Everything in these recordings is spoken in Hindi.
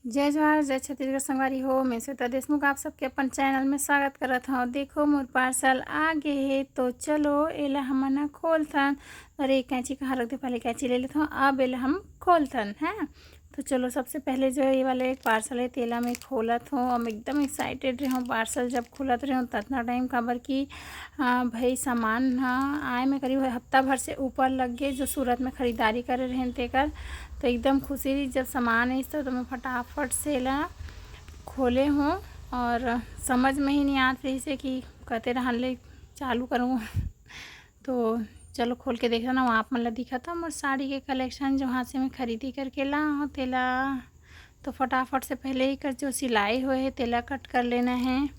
जय जवाहर जय छत्तीसगढ़ संगवारी हो। मैं श्वेता देशमुख आप सबके अपन चैनल में स्वागत करत हूँ। देखो मोर पार्सल आ गे हे तो चलो एला हमन ह खोलथन। अरे कैंची कहाँ रख दे, पहले कैंची ले लेता हूँ, अब एला हम खोलथन है। तो चलो सबसे पहले जो ये वाला एक पार्सल है तेला मैं खोलत हूँ। हम एकदम एक्साइटेड रहूँ पार्सल जब खोलत रहूँ ततना टाइम, काबर कि भाई सामान आए में करीब हफ्ता भर से ऊपर लग गए जो सूरत में ख़रीदारी करे रहें तेकर। तो एकदम खुशी रही जब सामान आई तो मैं फटाफट से ला खोले हूँ और समझ में ही नहीं आत रही से कि कते रहन ले चालू करूँ। तो चलो खोल के देखा ना, वहाँ आप मन ला दिखा था मोर साड़ी के कलेक्शन जो वहाँ से मैं खरीदी करके ला हूँ तेला। तो फटाफट से पहले ही कर जो सिलाई हुए है तेला कट कर लेना है।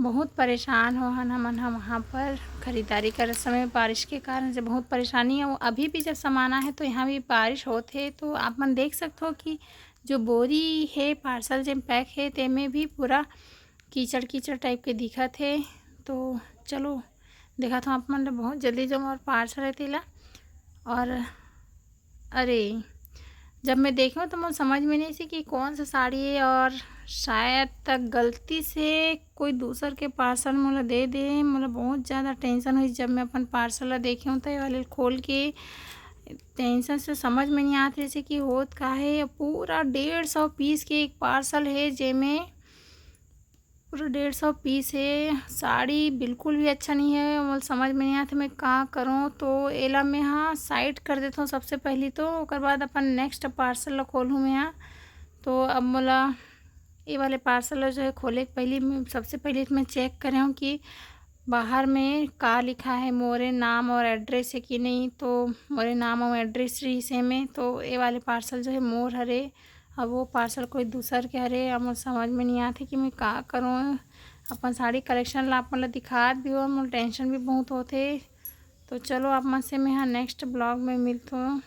बहुत परेशान हो हम वहाँ पर ख़रीदारी कर समय बारिश के कारण से बहुत परेशानी है। वो अभी भी जब सामान है तो यहाँ भी बारिश होते है तो आप मन देख सकते हो कि जो बोरी है पार्सल जब पैक है ते में भी पूरा कीचड़ कीचड़ टाइप के दिखत है। तो चलो देखा था आप मन बहुत जल्दी जो मोर पार्सल है तेला। और अरे जब मैं देखूँ तो मुझे समझ में नहीं सी कि कौन सा साड़ी है, और शायद तक गलती से कोई दूसर के पार्सल मोला दे दे। मोला बहुत ज़्यादा टेंशन हुई जब मैं अपन पार्सल ला देखे हूँ तो ये वाले खोल के टेंशन से समझ में नहीं आते जैसे कि होत का है। पूरा 150 पीस के एक पार्सल है जेमें पूरा 150 पीस है। साड़ी बिल्कुल भी अच्छा नहीं है, मुझे समझ में नहीं आता मैं का करूँ। तो एला मैं हाँ साइड कर देता हूँ सबसे पहले, तो ओकर बाद अपन नेक्स्ट पार्सल ला खोलूँ मैं यहाँ। तो अब मोला ये वाले पार्सल ला जो है खोले के पहले मैं सबसे पहले मैं चेक कर रही हूँ कि बाहर में का लिखा है, मोरे नाम और एड्रेस है कि नहीं। तो मोरे नाम और एड्रेस रही से में तो ये वाले पार्सल जो है मोर हरे, अब वो पार्सल कोई दूसर के हरे। अब मुझे समझ में नहीं आती कि मैं का करूँ। अपन साड़ी कलेक्शन ला आप मतलब दिखात भी हो, मुझे टेंशन भी बहुत होते। तो चलो आप मन से मैं हाँ नेक्स्ट ब्लॉग में मिलता हूँ।